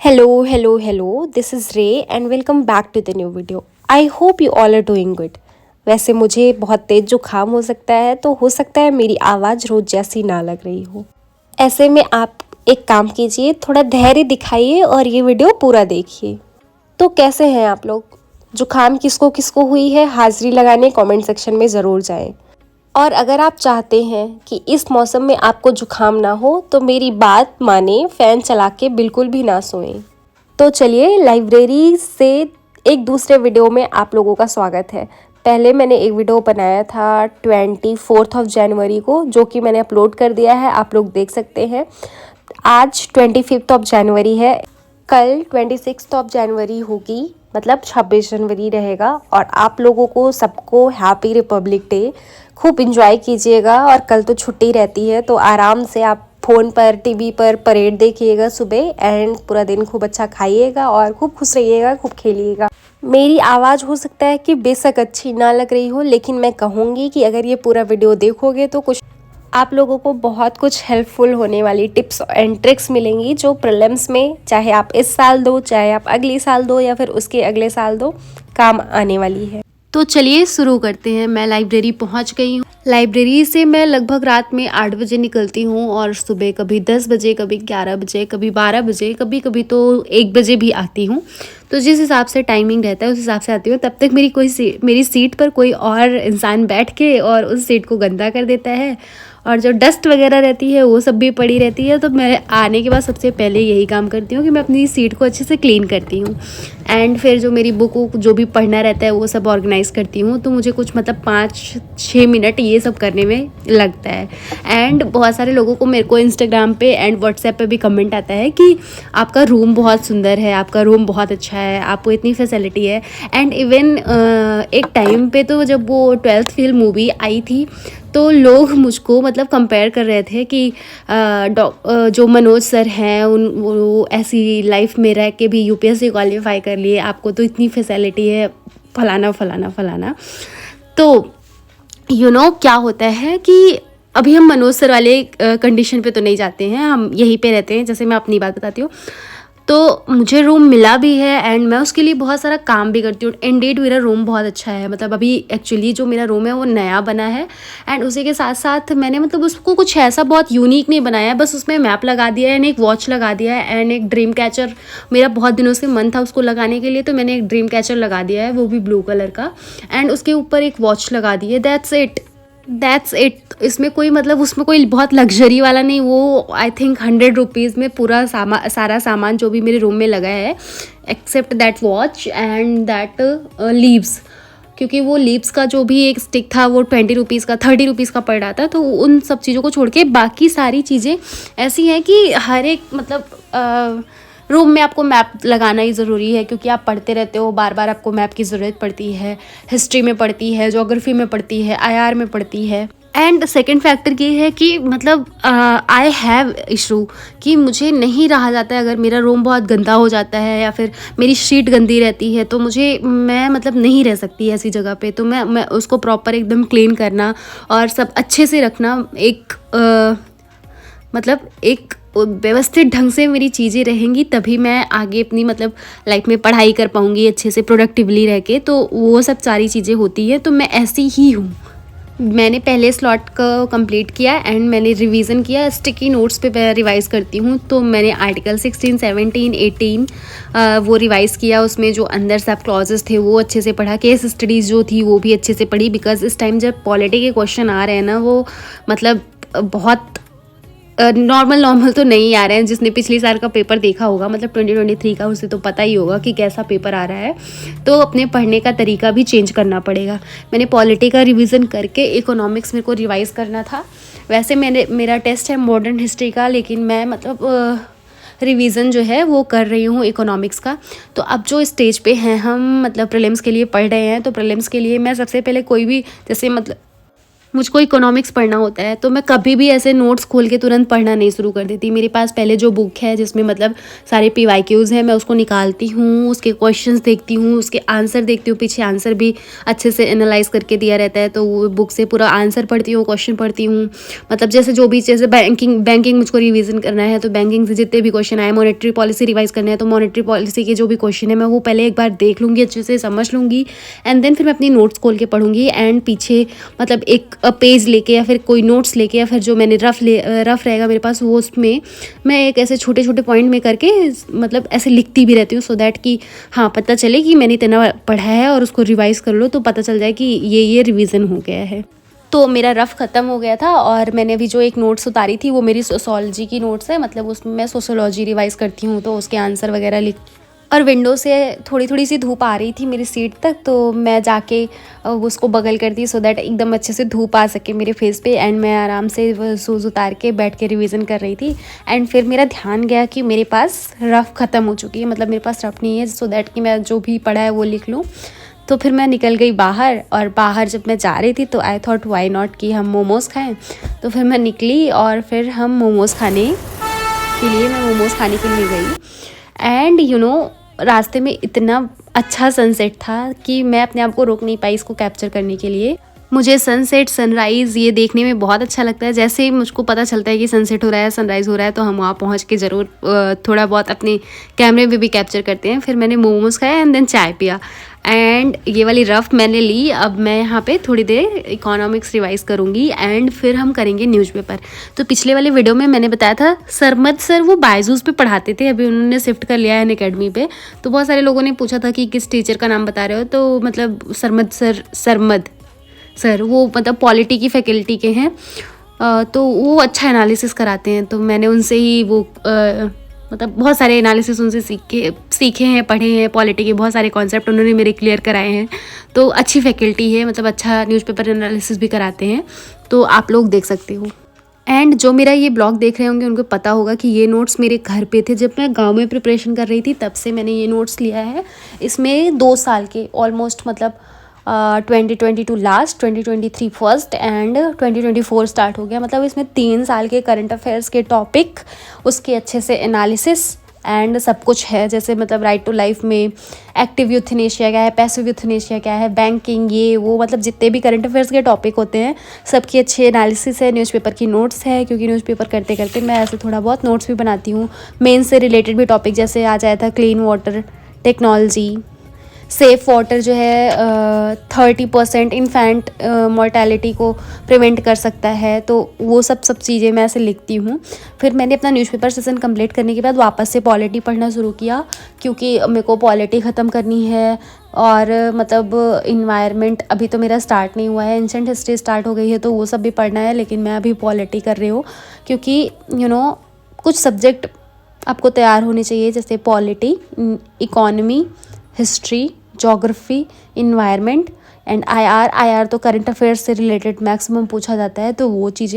Hello, this is Ray and welcome back to the new video. I hope you all are doing good. वैसे मुझे बहुत तेज जुकाम हो सकता है, तो हो सकता है मेरी आवाज़ रोज़ जैसी ना लग रही हो। ऐसे में आप एक काम कीजिए, थोड़ा धैर्य दिखाइए और ये वीडियो पूरा देखिए। तो कैसे हैं आप लोग? जुकाम किसको किसको हुई है, हाज़िरी लगाने कमेंट सेक्शन में ज़रूर जाएं। और अगर आप चाहते हैं कि इस मौसम में आपको जुकाम ना हो, तो मेरी बात माने, फ़ैन चला के बिल्कुल भी ना सोएं। तो चलिए, लाइब्रेरी से एक दूसरे वीडियो में आप लोगों का स्वागत है। पहले मैंने एक वीडियो बनाया था 24 जनवरी को, जो कि मैंने अपलोड कर दिया है, आप लोग देख सकते हैं। आज 25 जनवरी है, कल 26 जनवरी होगी, मतलब 26 जनवरी रहेगा। और आप लोगों को सबको हैप्पी रिपब्लिक डे। खूब इंजॉय कीजिएगा। और कल तो छुट्टी रहती है, तो आराम से आप फ़ोन पर टीवी पर परेड देखिएगा सुबह, एंड पूरा दिन खूब अच्छा खाइएगा और खूब खुश रहिएगा, खूब खेलिएगा। मेरी आवाज़ हो सकता है कि बेशक अच्छी ना लग रही हो, लेकिन मैं कहूँगी कि अगर ये पूरा वीडियो देखोगे तो कुछ आप लोगों को बहुत कुछ हेल्पफुल होने वाली टिप्स एंड ट्रिक्स मिलेंगी, जो प्रीलिम्स में चाहे आप इस साल दो, चाहे आप अगले साल दो, या फिर उसके अगले साल दो, काम आने वाली है। तो चलिए शुरू करते हैं। मैं लाइब्रेरी पहुंच गई हूँ। लाइब्रेरी से मैं लगभग रात में 8 बजे निकलती हूँ और सुबह कभी 10 बजे, कभी 11 बजे, कभी 12 बजे, कभी कभी तो 1 बजे भी आती हूँ। तो जिस हिसाब से टाइमिंग रहता है उस हिसाब से आती हूँ। तब तक मेरी सीट पर कोई और इंसान बैठ के और उस सीट को गंदा कर देता है, और जो डस्ट वगैरह रहती है वो सब भी पड़ी रहती है। तो मैं आने के बाद सबसे पहले यही काम करती हूँ कि मैं अपनी सीट को अच्छे से क्लीन करती हूँ, एंड फिर जो मेरी बुक जो भी पढ़ना रहता है वो सब ऑर्गेनाइज़ करती हूँ। तो मुझे कुछ मतलब 5-6 मिनट ये सब करने में लगता है। एंड बहुत सारे लोगों को मेरे को इंस्टाग्राम पे एंड व्हाट्सएप पे भी कमेंट आता है कि आपका रूम बहुत सुंदर है, आपका रूम बहुत अच्छा है, आपको इतनी फैसिलिटी है। एंड इवन एक टाइम पे तो जब वो 12th फेल मूवी आई थी, तो लोग मुझको मतलब कंपेयर कर रहे थे कि जो मनोज सर हैं वो ऐसी लाइफ में रह के भी यूपीएससी क्वालिफाई कर लिए, आपको तो इतनी फैसिलिटी है, फलाना फलाना फलाना। तो क्या होता है कि अभी हम मनोज सर वाले कंडीशन पे तो नहीं जाते हैं, हम यहीं पे रहते हैं। जैसे मैं अपनी बात बताती हूँ, तो मुझे रूम मिला भी है एंड मैं उसके लिए बहुत सारा काम भी करती हूँ। इंडीड मेरा रूम बहुत अच्छा है। मतलब अभी एक्चुअली जो मेरा रूम है वो नया बना है, एंड उसी के साथ साथ मैंने मतलब उसको कुछ ऐसा बहुत यूनिक नहीं बनाया है, बस उसमें मैप लगा दिया है एंड एक वॉच लगा दिया है एंड एक ड्रीम कैचर। मेरा बहुत दिनों से मन था उसको लगाने के लिए, तो मैंने एक ड्रीम कैचर लगा दिया है, वो भी ब्लू कलर का, एंड उसके ऊपर एक वॉच लगा दी है। That's it. इसमें कोई मतलब उसमें कोई बहुत लग्जरी वाला नहीं। वो आई थिंक 100 रुपीज़ में पूरा सारा सामान जो भी मेरे रूम में लगा है, except that watch and that leaves, क्योंकि वो लीव्स का जो भी एक स्टिक था वो 20 रुपीज़ का 30 रुपीज़ का पड़ रहा था। तो उन सब चीज़ों को छोड़ के बाकी सारी चीज़ें ऐसी हैं कि हर एक मतलब रूम में आपको मैप लगाना ही ज़रूरी है, क्योंकि आप पढ़ते रहते हो, बार बार आपको मैप की ज़रूरत पड़ती है। हिस्ट्री में पड़ती है, ज्योग्राफी में पड़ती है, आईआर में पड़ती है। एंड सेकेंड फैक्टर ये है कि मतलब आई हैव इशू कि मुझे नहीं रहा जाता है। अगर मेरा रूम बहुत गंदा हो जाता है या फिर मेरी शीट गंदी रहती है, तो मैं मतलब नहीं रह सकती ऐसी जगह पे। तो मैं उसको प्रॉपर एकदम क्लीन करना और सब अच्छे से रखना, मतलब एक व्यवस्थित ढंग से मेरी चीज़ें रहेंगी, तभी मैं आगे अपनी मतलब लाइफ में पढ़ाई कर पाऊँगी अच्छे से, प्रोडक्टिवली रह के। तो वो सब सारी चीज़ें होती है। तो मैं ऐसी ही हूँ। मैंने पहले स्लॉट को कंप्लीट किया एंड मैंने रिवीजन किया। स्टिकी नोट्स पे रिवाइज़ करती हूँ, तो मैंने आर्टिकल 16, 17, 18 वो रिवाइज़ किया। उसमें जो अंदर सब क्लॉजेस थे वो अच्छे से पढ़ा। केस स्टडीज़ जो थी वो भी अच्छे से पढ़ी, बिकॉज इस टाइम जब पॉलिटी के क्वेश्चन आ रहे हैं ना, वो मतलब बहुत नॉर्मल तो नहीं आ रहे हैं। जिसने पिछले साल का पेपर देखा होगा, मतलब 2023 का, उसे तो पता ही होगा कि कैसा पेपर आ रहा है। तो अपने पढ़ने का तरीका भी चेंज करना पड़ेगा। मैंने पॉलिटी का रिवीजन करके इकोनॉमिक्स मेरे को रिवाइज़ करना था। वैसे मेरा टेस्ट है मॉडर्न हिस्ट्री का, लेकिन मैं मतलब रिवीज़न जो है वो कर रही हूँ इकोनॉमिक्स का। तो अब जो स्टेज पे हैं हम, मतलब प्रीलिम्स के लिए पढ़ रहे हैं, तो प्रीलिम्स के लिए मैं सबसे पहले कोई भी जैसे मतलब मुझको इकोनॉमिक्स पढ़ना होता है, तो मैं कभी भी ऐसे नोट्स खोल के तुरंत पढ़ना नहीं शुरू कर देती। मेरे पास पहले जो बुक है जिसमें मतलब सारे PYQs हैं, मैं उसको निकालती हूँ, उसके क्वेश्चंस देखती हूँ, उसके आंसर देखती हूँ, पीछे आंसर भी अच्छे से एनालाइज करके दिया रहता है, तो वो बुक से पूरा आंसर पढ़ती हूँ, क्वेश्चन पढ़ती हूँ। मतलब जैसे जो भी, जैसे बैंकिंग मुझको रिविज़न करना है, तो बैंकिंग से जितने भी क्वेश्चन आए, मॉनेटरी पॉलिसी रिवाइज करना है, तो मॉनेटरी पॉलिसी के जो भी क्वेश्चन है मैं वो पहले एक बार देख लूँगी, अच्छे से समझ लूँगी, एंड देन फिर मैं अपनी नोट्स खोल के पढ़ूँगी। एंड पीछे मतलब एक पेज लेके या फिर कोई नोट्स लेके या फिर जो मैंने रफ रहेगा मेरे पास, वो उसमें मैं एक ऐसे छोटे छोटे पॉइंट में करके मतलब ऐसे लिखती भी रहती हूँ, सो दैट कि हाँ पता चले कि मैंने इतना पढ़ा है, और उसको रिवाइज़ कर लो तो पता चल जाए कि ये रिवीजन हो गया है। तो मेरा रफ़ ख़त्म हो गया था, और मैंने अभी जो एक नोट्स उतारी थी वो मेरी सोशोलॉजी की नोट्स है, मतलब उसमें मैं सोशोलॉजी रिवाइज़ करती हूँ, तो उसके आंसर वगैरह लिख। और विंडो से थोड़ी सी धूप आ रही थी मेरी सीट तक, तो मैं जाके उसको बगल कर दी, सो दैट एकदम अच्छे से धूप आ सके मेरे फेस पे, एंड मैं आराम से शूज़ उतार के बैठ के रिवीजन कर रही थी। एंड फिर मेरा ध्यान गया कि मेरे पास रफ़ ख़त्म हो चुकी है, मतलब मेरे पास रफ़ नहीं है, सो दैट कि मैं जो भी पढ़ा है वो लिख लूँ। तो फिर मैं निकल गई बाहर, और बाहर जब मैं जा रही थी तो आई थॉट वाई नॉट कि हम मोमोज़ खाएं। तो फिर मैं निकली, और फिर हम मोमोज़ खाने के लिए गई। एंड रास्ते में इतना अच्छा सनसेट था कि मैं अपने आप को रोक नहीं पाई इसको कैप्चर करने के लिए। मुझे सनसेट, सनराइज़ ये देखने में बहुत अच्छा लगता है। जैसे ही मुझको पता चलता है कि सनसेट हो रहा है, सनराइज़ हो रहा है, तो हम वहाँ पहुँच के ज़रूर थोड़ा बहुत अपने कैमरे में भी कैप्चर करते हैं। फिर मैंने मोमोज़ खाया एंड देन चाय पिया, एंड ये वाली रफ़ मैंने ली। अब मैं यहाँ पे थोड़ी देर इकोनॉमिक्स रिवाइज़ करूँगी, एंड फिर हम करेंगे न्यूज़पेपर। तो पिछले वाले वीडियो में मैंने बताया था सरमद सर वो बायजूस पे पढ़ाते थे, अभी उन्होंने शिफ्ट कर लिया है अनअकैडमी पे। तो बहुत सारे लोगों ने पूछा था कि किस टीचर का नाम बता रहे हो, तो मतलब सरमद सर वो मतलब पॉलिटी की फैकल्टी के हैं, तो वो अच्छा एनालिसिस कराते हैं। तो मैंने उनसे ही वो मतलब बहुत सारे एनालिसिस उनसे सीखे हैं, पढ़े हैं, पॉलिटी के बहुत सारे कॉन्सेप्ट उन्होंने मेरे क्लियर कराए हैं। तो अच्छी फैकल्टी है, मतलब अच्छा न्यूज़पेपर एनालिसिस भी कराते हैं, तो आप लोग देख सकते हो। एंड जो मेरा ये ब्लॉग देख रहे होंगे उनको पता होगा कि ये नोट्स मेरे घर पे थे जब मैं गांव में प्रिपरेशन कर रही थी, तब से मैंने ये नोट्स लिया है। इसमें 2 साल के ऑलमोस्ट, मतलब 2022 लास्ट, 2023 फर्स्ट एंड 2024 स्टार्ट हो गया। मतलब इसमें 3 साल के करंट अफेयर्स के टॉपिक, उसके अच्छे से एनालिसिस एंड सब कुछ है। जैसे मतलब राइट टू लाइफ में एक्टिव यूथनेशिया क्या है, पैसिव यूथनेशिया क्या है, बैंकिंग, ये वो, मतलब जितने भी करंट अफेयर्स के टॉपिक होते हैं सबकी अच्छी एनालिसिस है। न्यूज़पेपर की नोट्स है, क्योंकि न्यूज़पेपर करते करते मैं ऐसे थोड़ा बहुत नोट्स भी बनाती हूँ। मेन से रिलेटेड भी टॉपिक, जैसे आ जाया था clean water technology, safe water जो है 30% इन्फेंट मोर्टेलिटी को प्रिवेंट कर सकता है, तो वो सब चीज़ें मैं ऐसे लिखती हूँ। फिर मैंने अपना न्यूज़पेपर सेशन कंप्लीट करने के बाद वापस से पॉलिटी पढ़ना शुरू किया, क्योंकि मेरे को पॉलिटी ख़त्म करनी है। और मतलब इन्वायरमेंट अभी तो मेरा स्टार्ट नहीं हुआ है, एंशिएंट हिस्ट्री स्टार्ट हो गई है, तो वो सब भी पढ़ना है, लेकिन मैं अभी पॉलिटी कर रही हूँ, क्योंकि कुछ सब्जेक्ट आपको तैयार होने चाहिए, जैसे polity, economy, history, geography, environment and IR तो करंट अफेयर्स से रिलेटेड मैक्सिमम पूछा जाता है, तो वो चीज़ें